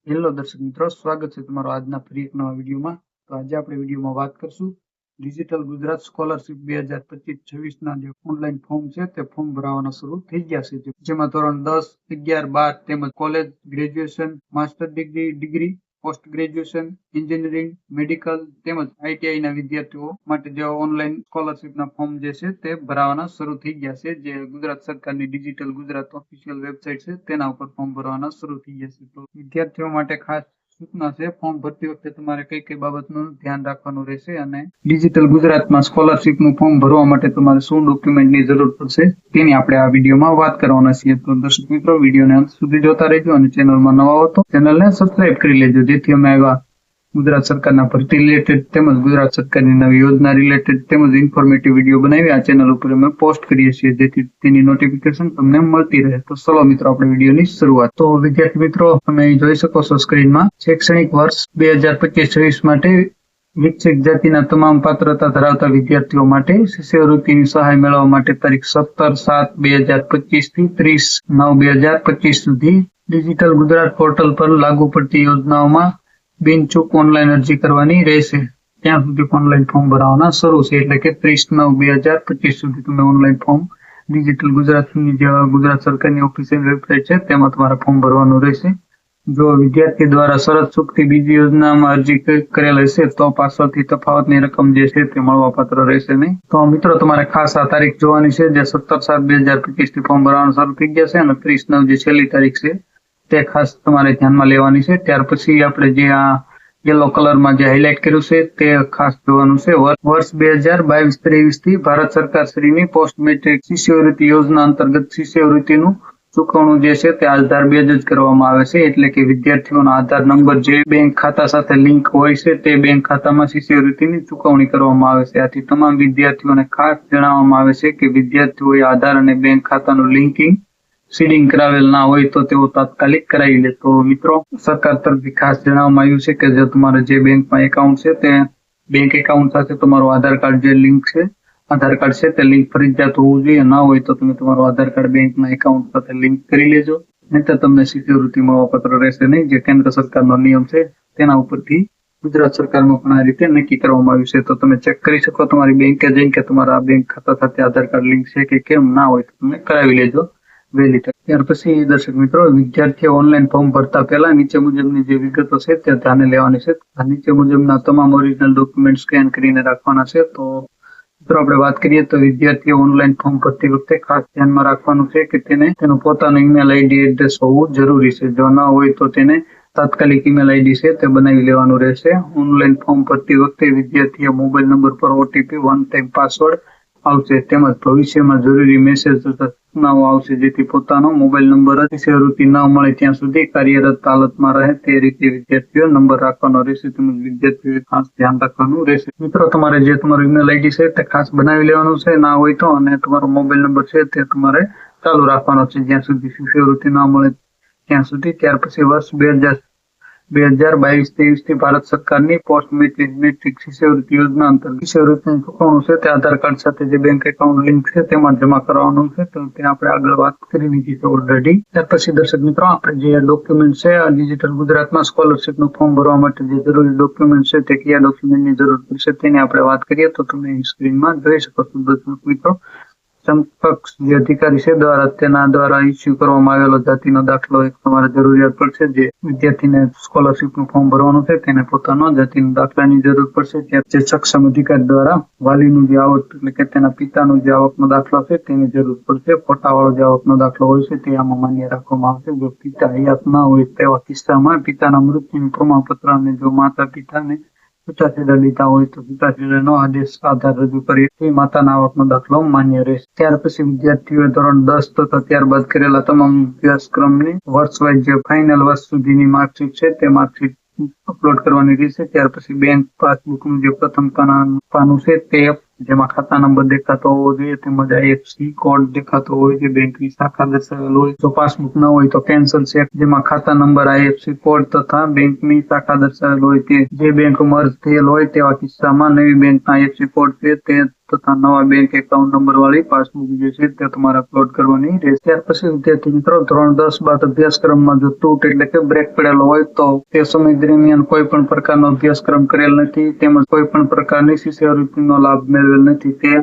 Hello દર્શક મિત્રો, સ્વાગત છે તમારો આજના ફરી એક નવા વિડીયોમાં. તો આજે આપણે વિડીયોમાં વાત કરશું ડિજિટલ ગુજરાત સ્કોલરશિપ 2025-26 ના જે ઓનલાઈન ફોર્મ છે તે ફોર્મ ભરવાના શરૂ થઈ ગયા છે, જેમાં ધોરણ 10, 11, 12 તેમજ college, graduation, master degree, post graduation, engineering, medical તેમજ આઈટીઆઈ ના વિદ્યાર્થીઓ માટે જે ઓનલાઈન સ્કોલરશિપના ફોર્મ જે છે તે ભરવાના શરૂ થઈ ગયા છે. જે ગુજરાત સરકારની ડિજિટલ ગુજરાત ઓફિશિયલ વેબસાઇટ છે તેના ઉપર ફોર્મ ભરવાના શરૂ થઈ ગયા છે. તો વિદ્યાર્થીઓ માટે ખાસ સૂચના છે, ફોર્મ ભરતી વખતે તમારે કઈ કઈ બાબતનું ધ્યાન રાખવાનું રહેશે અને ડિજિટલ ગુજરાતમાં સ્કોલરશિપનું ફોર્મ ભરવા માટે તમારે શું ડોક્યુમેન્ટની જરૂર પડશે તેની આપણે આ વિડીયોમાં વાત કરવાના છીએ. તો દર્શક મિત્રો, વિડીયોને અંત સુધી જોતા રહેજો અને ચેનલમાં નવા હો તો ચેનલને સબસ્ક્રાઇબ કરી લેજો, જેથી અમે એવા ગુજરાત સરકારના ભરતી રિલેટેડ તેમજ ગુજરાત સરકારની નવી યોજના રિલેટેડ તેમજ ઇન્ફોર્મેટિવ વિડીયો બનાવી આ ચેનલ ઉપર અમે પોસ્ટ કરીએ છીએ, જેથી તેની નોટિફિકેશન તમને મળતી રહે. તો ચલો મિત્રો, આપણે વિડીયોની શરૂઆત. તો વિદ્યાર્થી મિત્રો, તમે અહીં જોઈ શકો છો સ્ક્રીનમાં, શૈક્ષણિક વર્ષ 2025-26 માટે વિકસિત જાતિના તમામ પાત્રતા ધરાવતા વિદ્યાર્થીઓ માટે શિષ્યવૃત્તિની સહાય મેળવવા માટે તારીખ 17/7/2025 થી 30/9/2025 સુધી ડિજિટલ ગુજરાત પોર્ટલ પર લાગુ પડતી યોજનાઓમાં બિનચૂક ઓનલાઈન અરજી કરવાની રહેશે. ત્યાં સુધી ઓનલાઈન ફોર્મ ભરવાના શરૂ છે, એટલે કે 30/9/2025 સુધી તમે ઓનલાઈન ફોર્મ ડિજિટલ ગુજરાતની જે ગુજરાત સરકારની ઓફિશિયલ વેબસાઇટ છે તેમાં તમારે ફોર્મ ભરવાનું રહેશે. જો વિદ્યાર્થી દ્વારા શરત ચૂકતી બીજી યોજનામાં અરજી કરેલ હશે તો પાછળથી તફાવતની રકમ જે છે તે મળવાપાત્ર રહેશે નહીં. તો મિત્રો, તમારે ખાસ આ તારીખ જોવાની છે, જે 17/7/2025 થી ફોર્મ ભરવાનું શરૂ થઈ ગયા છે અને 30/9 જે છેલ્લી તારીખ છે તે ખાસ તમારે ધ્યાનમાં લેવાની છે. ત્યાર પછી આપણે જે આ યલો કલરમાં જે હાઇલાઇટ કર્યું છે તે ખાસ જોવાનું છે. વર્ષ 2022-23 થી ભારત સરકાર શ્રીની પોસ્ટ મેટ્રિક શિષ્યવૃત્તિ યોજના અંતર્ગત શિષ્યવૃત્તિનું ચૂકવણું જે છે તે આધાર બેઝ જ કરવામાં આવે છે, એટલે કે વિદ્યાર્થીઓનો આધાર નંબર જે બેંક ખાતા સાથે લિંક હોય છે તે બેંક ખાતામાં શિષ્યવૃત્તિની ચૂકવણી કરવામાં આવે છે. આથી તમામ વિદ્યાર્થીઓને ખાસ જણાવવામાં આવે છે કે વિદ્યાર્થીઓએ આધાર અને બેંક ખાતાનું લિંકિંગ સીડિંગ કરાવેલ ના હોય તો તેઓ તાત્કાલિક કરાવી લે. તો મિત્રો, સરકાર તરફથી ખાસ જણાવવામાં આવ્યું છે કે જો તમારે જે બેંકમાં એકાઉન્ટ છે તે બેંક એકાઉન્ટ સાથે તમારું આધાર કાર્ડ જે લિંક છે, આધાર કાર્ડ છે તે લિંક ફરજિયાત હોવું જોઈએ. ના હોય તો તમે તમારું આધાર કાર્ડ બેંકના એકાઉન્ટ સાથે લિંક કરી લેજો, નહીંતર તમને શિષ્યવૃત્તિ મળવાપાત્ર રહેશે નહીં. જે કેન્દ્ર સરકારનો નિયમ છે તેના ઉપરથી ગુજરાત સરકારમાં પણ આ રીતે નક્કી કરવામાં આવ્યું છે. તો તમે ચેક કરી શકો તમારી બેંકે જઈને કે તમારા બેંક ખાતા સાથે આધાર કાર્ડ લિંક છે કે કેમ. ના હોય તો તમે કરાવી લેજો વહેલી તકે. ત્યાર પછી દર્શક મિત્રો, વિદ્યાર્થીઓ ઓનલાઈન ફોર્મ ભરતા પહેલા નીચે મુજબની જે વિગતો છે તે ધ્યાને લેવાની છે. નીચે મુજબના તમામ ઓરિજિનલ ડોક્યુમેન્ટ સ્કેન કરીને રાખવાના છે. તો મિત્રો, આપણે વાત કરીએ તો વિદ્યાર્થીઓ ઓનલાઈન ફોર્મ ભરતી વખતે ખાસ ધ્યાનમાં રાખવાનું છે કે તેને તેનું પોતાનું ઈમેલ આઈડી એડ્રેસ હોવું જરૂરી છે. જો ન હોય તો તેને તાત્કાલિક ઈમેલ આઈડી છે તે બનાવી લેવાનું રહેશે. ઓનલાઈન ફોર્મ ભરતી વખતે વિદ્યાર્થીએ મોબાઈલ નંબર પર ઓટીપી, વન ટાઈમ પાસવર્ડ આવશે, તેમજ ભવિષ્યમાં જરૂરી મેસેજ તથા સૂચનાઓ આવશે, જેથી પોતાનો મોબાઈલ નંબર શિષ્યવૃત્તિ ન મળે ત્યાં સુધી કાર્યરત હાલતમાં રહે તે રીતે વિદ્યાર્થીઓ નંબર રાખવાનો રહેશે, તેમજ વિદ્યાર્થીઓએ ખાસ ધ્યાન રાખવાનું રહેશે. મિત્રો, તમારે જે તમારું ઈમેલ આઈડી છે તે ખાસ બનાવી લેવાનું છે, ના હોય તો, અને તમારો મોબાઈલ નંબર છે તે તમારે ચાલુ રાખવાનો છે જ્યાં સુધી શિષ્યવૃત્તિ ન મળે ત્યાં સુધી. ત્યાર પછી વર્ષ 2022-23 થી ભારત સરકારની પોસ્ટ મેટ્રિક શિષ્યવૃત્તિ યોજના અંતર્ગત શિષ્યવૃત્તિનું ચૂકવણું છે તે આધાર કાર્ડ સાથે જે બેંક એકાઉન્ટ લિંક છે તેમાં જમા કરવાનું છે. તો તે આપણે આગળ વાત કરી દીધી છે ઓલરેડી. ત્યાર પછી દર્શક મિત્રો, આપણે જે ડોક્યુમેન્ટ છે આ ડિજિટલ ગુજરાતમાં સ્કોલરશિપનું ફોર્મ ભરવા માટે જે જરૂરી ડોક્યુમેન્ટ છે તે કયા ડોક્યુમેન્ટની જરૂર પડશે તેની આપણે વાત કરીએ તો તમે સ્ક્રીનમાં જોઈ શકો છો. દર્શક મિત્રો, સમકક્ષ જે અધિકારી છે તેના દ્વારા ઇસ્યુ કરવામાં આવેલો જાતિનો દાખલો એક તમારે જરૂરિયાત પડશે. જે વિદ્યાર્થીને સ્કોલરશિપનું ફોર્મ ભરવાનું છે તેને પોતાનો જાતિના દાખલાની જરૂર પડશે. ત્યાં જે સક્ષમ અધિકારી દ્વારા વાલીનું જે આવક એટલે કે તેના પિતાનું જે આવકનો દાખલો છે તેની જરૂર પડશે. ફોટાવાળો જે આવકનો દાખલો હોય છે તે આમાં માન્ય રાખવામાં આવશે. જો પિતા હયાત ના હોય તેવા કિસ્સામાં પિતાના મૃત્યુનું પ્રમાણપત્ર અને જો માતા પિતાને છૂટાછેડા લીધા હોય તો છૂટાછેડાનો આધાર રજૂ કરી માતાના આવકનો દાખલો માન્ય રહેશે. ત્યાર પછી વિદ્યાર્થીઓએ ધોરણ 10 તથા ત્યારબાદ કરેલા તમામ અભ્યાસક્રમની વર્ષ વાઇઝ જે ફાઇનલ વર્ષ સુધીની માર્કશીટ છે તે માર્કશીટ અપલોડ કરવાની રહેશે. ત્યાર પછી બેંક પાસબુકનું જે પ્રથમ પાનું છે તે જેમાં ખાતા નંબર દેખાતો હોવો જોઈએ, તેમજ આઈએફએસસી કોડ દેખાતો હોય છે, બેંકની શાખા દર્શાવેલ હોય. જો પાસબુક ન હોય તો કેન્સલ ચેક જેમાં ખાતા નંબર, આઈએફએસસી કોડ તથા બેંકની શાખા દર્શાવેલ હોય તે જે બેંક મર્જ થયેલ હોય તેવા કિસ્સામાં નવી બેંકના આઈએફએસસી કોડ છે તે તથા નવા બેંક એકાઉન્ટ નંબર વાળી પાસબુક જે છે તે તમારે અપલોડ કરવાની રહેશે. ત્યાર પછી વિદ્યાર્થી મિત્રો ધોરણ 10 બાદ અભ્યાસક્રમમાં જો તૂટ એટલે કે બ્રેક પડેલો હોય તો તે સમય દરમિયાન કોઈ પણ પ્રકારનો અભ્યાસક્રમ કરેલ નથી તેમજ કોઈ પણ પ્રકારની શિષ્યવૃત્તિનો લાભ મેળવેલ નથી તે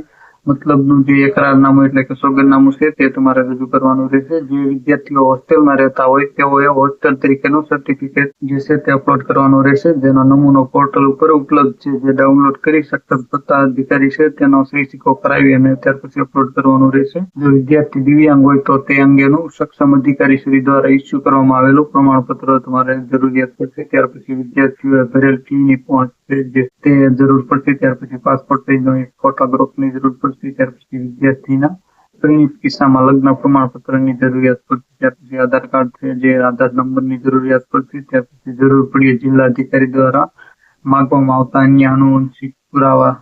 મતલબનું જે એકરારનામું એટલે કે સોગંદનામું છે તે તમારે રજૂ કરવાનું રહેશે. જે વિદ્યાર્થીઓ હોસ્ટેલમાં રહેતા હોય તેઓએ હોસ્ટેલ તરીકેનું સર્ટિફિકેટ જે છે તે અપલોડ કરવાનું રહેશે, જેનો નમૂનો પોર્ટલ ઉપર ઉપલબ્ધ છે, જે ડાઉનલોડ કરી શકતા સત્તા અધિકારી છે તેનો સહી સિક્કો કરાવી અને ત્યાર પછી અપલોડ કરવાનું રહેશે. જો વિદ્યાર્થી દિવ્યાંગ હોય તો તે અંગેનું સક્ષમ અધિકારી શ્રી દ્વારા ઇસ્યુ કરવામાં આવેલું પ્રમાણપત્ર તમારે જરૂરિયાત પડશે. ત્યાર પછી વિદ્યાર્થીઓએ ભરેલ ફીની પહોંચ જે તે જરૂર પડશે. ત્યાર પછી પાસપોર્ટ સાઇઝનો એક ફોટોગ્રાફની જરૂર પડશે. ત્યાર પછી વિદ્યાર્થીના પરિણીત કિસ્સામાં લગ્ન પ્રમાણપત્રની જરૂરિયાત પડશે. ત્યાર પછી આધાર કાર્ડ છે જે આધાર નંબરની જરૂરિયાત પડશે. ત્યાર પછી જરૂર પડીએ જિલ્લા અધિકારી દ્વારા માંગવામાં આવતા અન્ય આનુવંશિક પુરાવા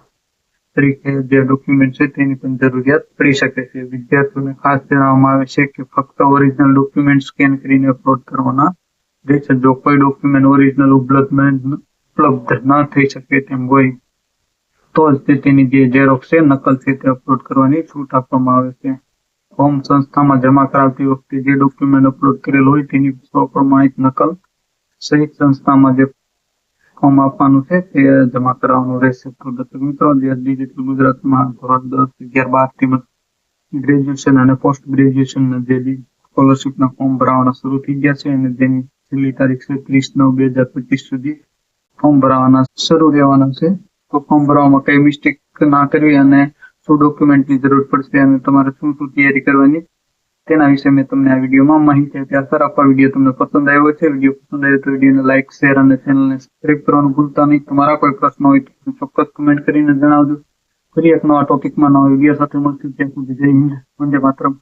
તરીકે જે ડોક્યુમેન્ટ છે તેની પણ જરૂરિયાત પડી શકે છે. વિદ્યાર્થીઓને ખાસ જણાવવામાં આવે છે કે ફક્ત ઓરિજિનલ ડોક્યુમેન્ટ સ્કેન કરીને અપલોડ કરવાના રહેશે. જો કોઈ ડોક્યુમેન્ટ ઓરિજિનલ ઉપલબ્ધ ન થઈ શકે તેમ હોય તો જ તેની જે ઝેરોક્ષ છે નકલ છે તે અપલોડ કરવાની છૂટ આપવામાં આવે છે. ફોર્મ સંસ્થામાં જમા કરાવતી વખતે જે ડોક્યુમેન્ટ અપલોડ કરેલ હોય તેની સ્વપ્રમાણિત નકલ સહિત સંસ્થામાં જે ફોર્મ આપવાનું છે તે જમા કરાવવાનું રહેશે. તો દર્શક મિત્રો, જે ડિજિટલ ગુજરાતમાં ધોરણ 10, 11, 12 તેમજ ગ્રેજ્યુએશન અને પોસ્ટ ગ્રેજ્યુએશનના જે સ્કોલરશીપના ફોર્મ ભરાવાના શરૂ થઈ ગયા છે અને તેની છેલ્લી તારીખ છે 30/9/2025 સુધી ફોર્મ ભરાવાના શરૂ રહેવાના છે. તો ફોર્મ ભરવામાં કઈ મિસ્ટેક ના કરવી અને શું ડોક્યુમેન્ટની જરૂર પડશે અને તમારે શું તૈયારી કરવાની તેના વિશે મેં તમને આ વિડીયોમાં માહિતી આપી. આશા રાખું વિડીયો તમને પસંદ આવ્યો છે. વિડીયો પસંદ આવ્યો તો વિડીયોને લાઇક, શેર અને ચેનલને સબસ્ક્રાઇબ કરવાનું ભૂલતા નહીં. તમારા કોઈ પ્રશ્ન હોય તો ચોક્કસ કમેન્ટ કરીને જણાવજો. ફરી એક નવા ટોપિકમાં નવા વિડીયો સાથે મળશું. ત્યાં સુધી જય હિન્દ, વંદે માતરમ.